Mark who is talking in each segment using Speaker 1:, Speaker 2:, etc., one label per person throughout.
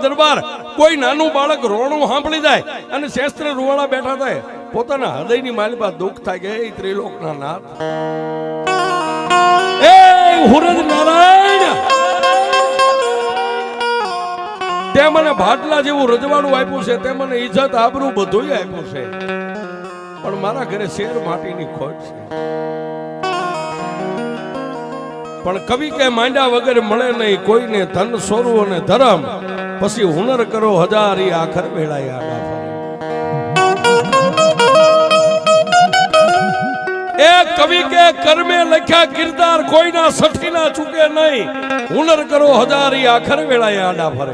Speaker 1: દરબાર કોઈ નાનું બાળક રોણું સાંભળી જાય અને શસ્ત્ર રૂવાળા બેઠા થાય પોતાના હૃદયની માલિપા દુઃખ થાય કે એ ત્રિલોકના નાથ એ હુરજ નારાયણ તે મને ભાટલા જેવું રજવાડું આપ્યું છે તે મને ઇજ્જત આબરૂ બધું આપ્યું છે પણ મારા ઘરે શેર માટીની ખોટ છે પણ કવિ કે માંડ્યા વગર મળે નહીં કોઈને ધન સોરું અને ધર્મ પછી હુનર કરો હજારી આખર વેળાએ આડા ફરે એ કવિ કે કર્મે લખ્યા કિરદાર કોઈના સઠીના ચૂકે નહીં હુનર કરો હજારી આખર વેળાએ આડા ફરે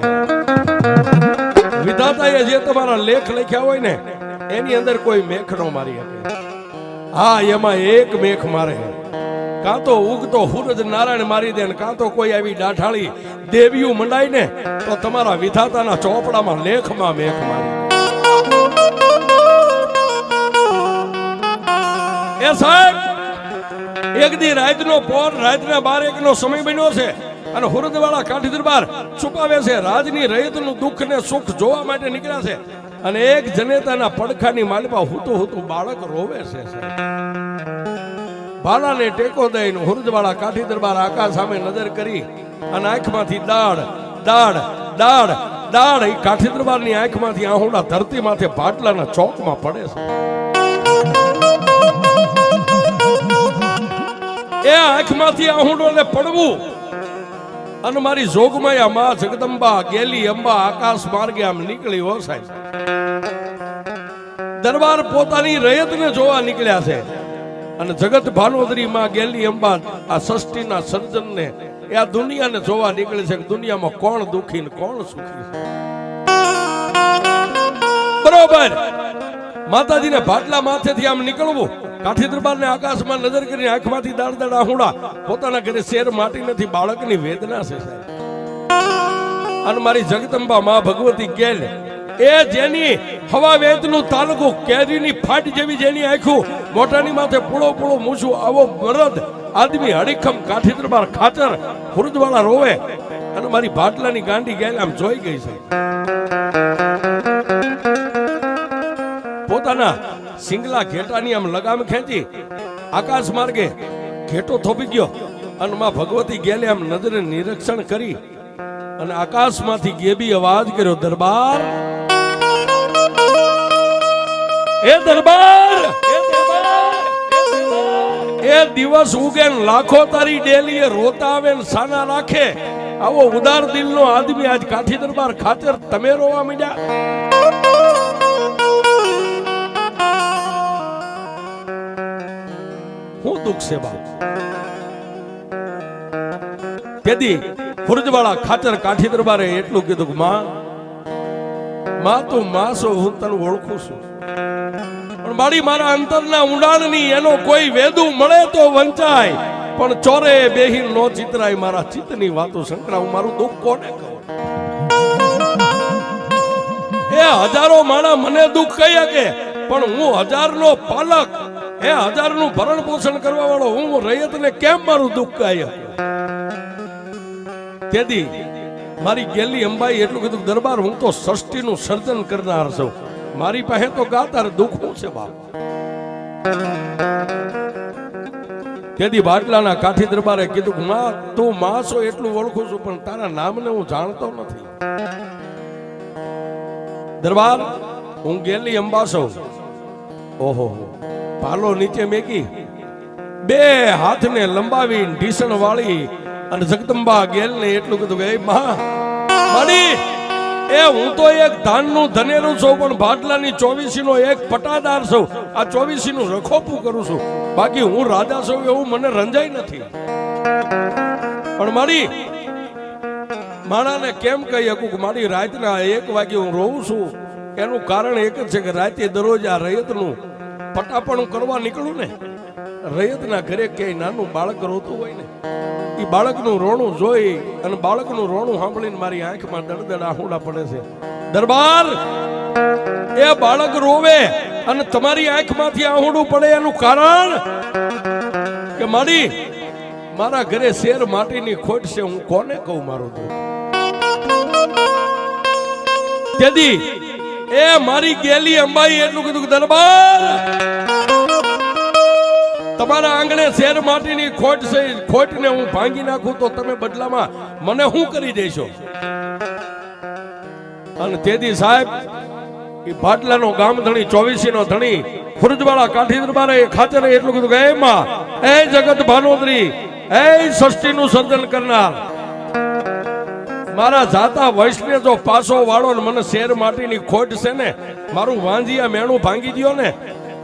Speaker 1: વિધાતાએ જે તમારા લેખ લખ્યા હોય ને એની અંદર કોઈ મેખ નો મારી શકે હા એમાં એક મેખ મારે કાં તો ઉગતો સૂરજ નારાયણ મારી દે કાં તો કોઈ આવી ડાઠાળી દેવીઓ મંડાય ને તો તમારા વિધાતાના ચોપડામાં લેખમાં મેખ મારી એ સાહેબ એક દી રાતનો પોર રાતના 12 નો સમય બન્યો છે અને હુરદવાળા કાઠી દરબાર છુપાવે છે રાજની રયતનું દુઃખ ને સુખ જોવા માટે નીકળ્યા છે અને એક જનેતાના પડખાની માલિપા હુતું બાળક રોવે છે બાળાને ટેકો દઈને હુરદવાળા કાઠી દરબાર આકાશ સામે નજર કરી અને આંખમાંથી દાડ દાડ દાડ દાડ એ કાઠી દરબારની આંખમાંથી આહુડા ધરતી માથે ભાટલાના ચોકમાં પડે છે એ આંખમાંથી આહુડોને પડવું અને મારી જોગમાયા માં જગદંબા ગેલી અંબા આકાશ માર્ગે આમ નીકળી હો સાહેબ દરબાર પોતાની રયતને જોવા નીકળ્યા છે અને જગત ભાનોદરી માં ગેલી અંબા આ સૃષ્ટિના સર્જનને એ આ દુનિયાને જોવા નીકળે છે કે દુનિયામાં કોણ દુખી ને કોણ સુખી છે બરોબર માતાજીને ભાટલા માથેથી આમ નીકળવું કાઠી દરબારને આકાશમાં નજર કરીને આંખમાંથી દાળ દાળ આહુડા પોતાના ઘરે શેર માટી નથી બાળકની વેદના છે સાહેબ અને મારી જગદંબા માં ભગવતી ગેલ એ જેની હવા વેદનું તાલુકું કેરીની ફાટ જેવી જેની આંખું મોટાની માથે પૂળો પૂળો મૂછું આવો મરદ આદમી હડીખમ કાઠી દરબાર ખાચર હુરદવાળા રોવે અને મારી ભાટલાની ગાંડી ગેલ આમ જોઈ ગઈ છે પોતાના સિંગલા ઘેટાની આમ લગામ ખેંચી આકાશ માર્ગે ઘેટો થોપી ગયો અને માં ભગવતી ગેલે આમ નજરે નિરીક્ષણ કરી અને આકાશમાંથી ગેબી અવાજ કર્યો દરબાર એ દરબાર એ દિવસ ઉગે લાખો તારી ડેલીએ રોતા આવે ને સાના રાખે આવો ઉદાર દિલનો આદમી આજ કાઠી દરબાર ખાતર તમે રોવા માંડ્યા હું દુઃખ છે બાપ કેદી હુરજવાળા ખાતર કાઠી દરબારે એટલું કીધું કે માં તું માસો હું તને ઓળખું છું પણ મારી મારા અંતરના ઊંડાણની એનો કોઈ વેદુ મળે તો વંચાય પણ ચોરે બેહીન નો ચિતરાય મારા ચિત્તની વાતો શંકરા હું મારું દુઃખ કોને કહું એ હજારો માણા મને દુઃખ કહી શકે પણ હું હજારનો પાલક એ હજારનું ભરણ પોષણ કરવા વાળો હું રૈયતને કેમ મારું દુઃખ કહી શકું તેથી મારી ગેલી અંબાઈ એટલું કીધું દરબાર હું તો સૃષ્ટિનું સર્જન કરનાર છું મારી પાસે તો ગાતાર દુઃખ હું છે બાપ તેથી ભાટલાના કાઠી દરબારે કીધું કે માં તું માસો એટલું ઓળખું છું પણ તારા નામને હું જાણતો નથી દરબાર હું ગેલી અંબા છું ઓહો પાલો નીચે મેકી બે હાથને લંબાવી ઢીસણ વાળી અને જગદંબા ગેલને એટલું કીધું કે માડી એ હું તો એક ધાનનું ધનેરું છું પણ ભાટલાની 24 નો એક પટાદાર છું આ 24 નું રખોપું કરું છું બાકી હું રાજા છું એવું મને રંજાઈ નથી પણ મારી માણાને કેમ કહી શકું કે મારી રાતના 1 વાગે હું રોઉં છું એનું કારણ એક જ છે કે રાતે દરરોજ આ રયતનું પટાપણું કરવા નીકળું ને રયતના ઘરે ક્યાંય નાનું બાળક રોતું હોય ને એ બાળકનું રોણું જોઈ અને બાળકનું રોણું સાંભળીને મારી આંખમાં દડદડ આહુડા પડે છે દરબાર એ બાળક રોવે અને તમારી આંખમાંથી આહુડું પડે એનું કારણ કે મારા ઘરે શેર માટીની ખોટ છે હું કોને કહું મારું દુઃખ તેથી એ મારી ગેલી અંબાઈ એટલું કીધું કે દરબાર તમારા આંગણે શેર માટીની ખોટ છે, ખોટને હું ભાંગી નાખું તો તમે બદલામાં મને શું કરી દેશો? અને તેથી સાહેબ એ ભાટલાનો ગામ ધણી 24 નો ધણી ખુરજવાળા કાઠી દરબારે ખાચરે એટલું કીધું કે એ માં, એ જગત ભાનોદરી, એ સૃષ્ટિનું સર્જન કરનાર, મારા જાતા વૈષ્ણવ જો પાસો વાળો ને મને શેર માટીની ખોટ છે ને, મારું વાંજિયા મેણું ભાંગી દ્યો ને,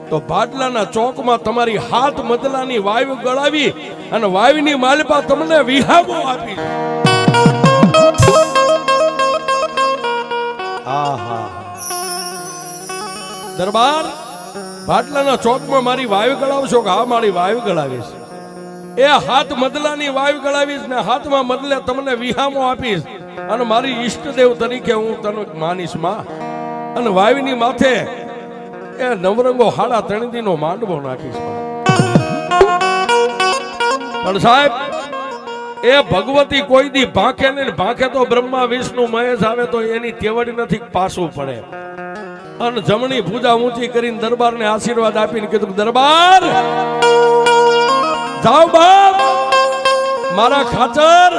Speaker 1: તો ભાટલાના ચોકમાં તમારી હાથ મદલાની વાયુ ગળાવી અને વાયુની માલપા તમને વિહામો આપી. દરબાર ભાટલાના ચોકમાં મારી વાયુ ગળાવશો કે? હા, મારી વાયુ ગળાવીશ. એ હાથ મદલાની વાયુ ગળાવીશ ને હાથમાં મદલે તમને વિહામો આપીશ અને મારી ઈષ્ટદેવ તરીકે હું તને માનીશ માં. અને વાયુની માથે એ નવરંગો 3.5 નો માંડવો નાખીશ. પણ સાહેબ એ ભગવતી કોઈ દી ભાંખે ને ભાંખે તો બ્રહ્મા વિષ્ણુ મહેશ આવે તો એની તેવડી નથી, પાછું પડે. અને જમણી પૂજા ઊંચી કરીને દરબારને આશીર્વાદ આપીને કીધું, દરબાર જાઓ બાપ, મારા ખાચર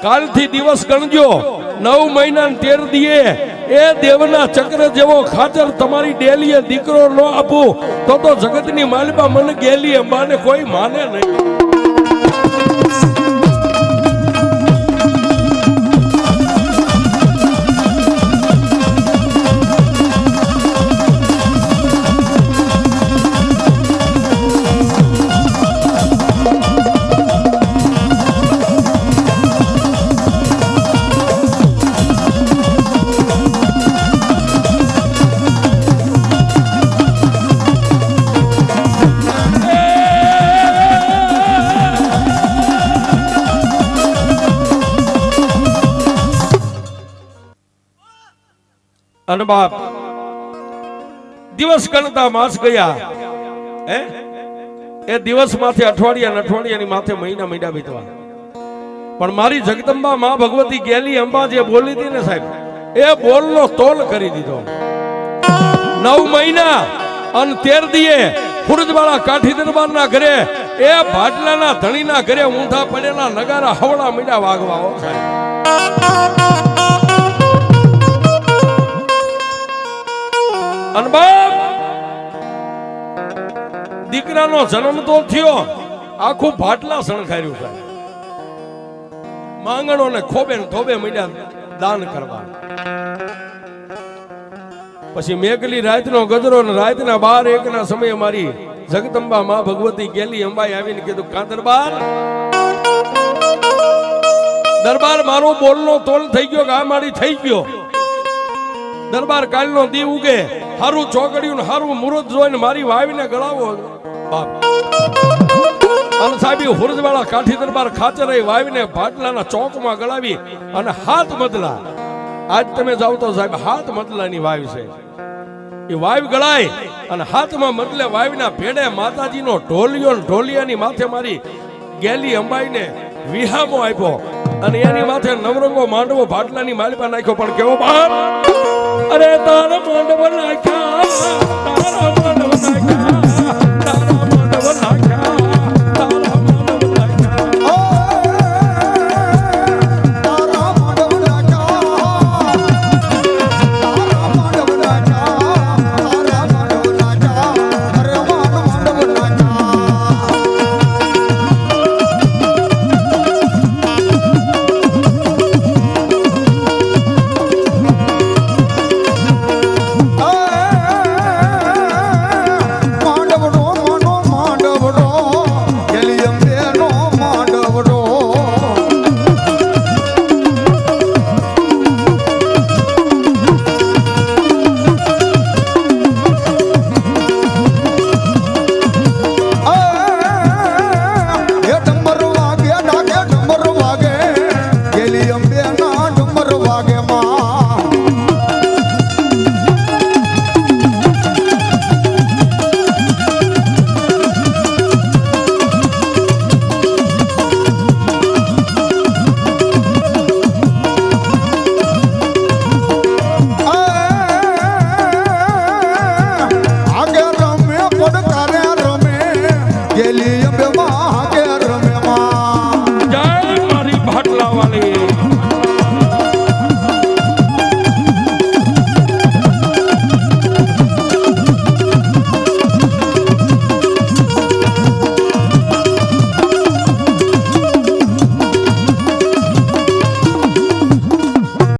Speaker 1: કાલથી દિવસ ગણજો, 9 મહિના 13 દીએ એ દેવના ચક્ર જેવો ખાચર તમારી ડેલીએ દીકરો ન આપું તો જગતની માલિકા મને ગેલી અંબાને કોઈ માને નહીં. અને બાપ દિવસ ગણતા માસ ગયા, એ દિવસ માથે અઠવાડિયાની માથે મહિના બીતવા. પણ મારી જગદંબા માં ભગવતી ગેલી અંબા જે બોલી હતી ને સાહેબ, એ બોલનો તોલ કરી દીધો. 9 મહિના અને 13 દીએ ખુરજવાળા કાઠી દરબારના ઘરે એ ભાટલાના ધણીના ઘરે ઊંધા પડેલા નગારા હવળા મીડા વાગવા. સાહેબ દીકરાનો જન્મ તો થયો, આખું ભાટલા શણગાર્યું સાહેબ. માંગણો ને ખોબે થોબે મીડા દાન કરવા. પછી મેઘલી રાતનો ગજરો ને રાતના 12-1 ના સમયે મારી જગદંબા માં ભગવતી ગેલી અંબાઈ આવીને કીધું, કા દરબાર મારો બોલનો તોલ થઈ ગયો, આ મારી થઈ ગયો. દરબાર કાલનો દી ઉગે, હારું ચોકડ્યું ને હારું મુહૂર્ત જોઈને મારી વાવીને ગળાવો બાપ. અને સાહેબ હુરજવાળા કાઠી દરબાર ખાચરે વાવીને ભાટલાના ચોકમાં ગળાવી અને હાથ મદલા. આજ તમે જાવ તો સાહેબ હાથ મદલાની વાવી છે. એ વાવી ગળાય અને હાથમાં મદલે વાવીના ભેડે માતાજીનો ઢોલિયો ઢોલિયાની માથે મારી ગેલી અંબાઈને વિહામો આપ્યો અને એની માથે નવરંગો માંડવો ભાટલાની માલિપા નાખ્યો. પણ કેવો બાપ, અરે તારા માંડવો નાખ્યા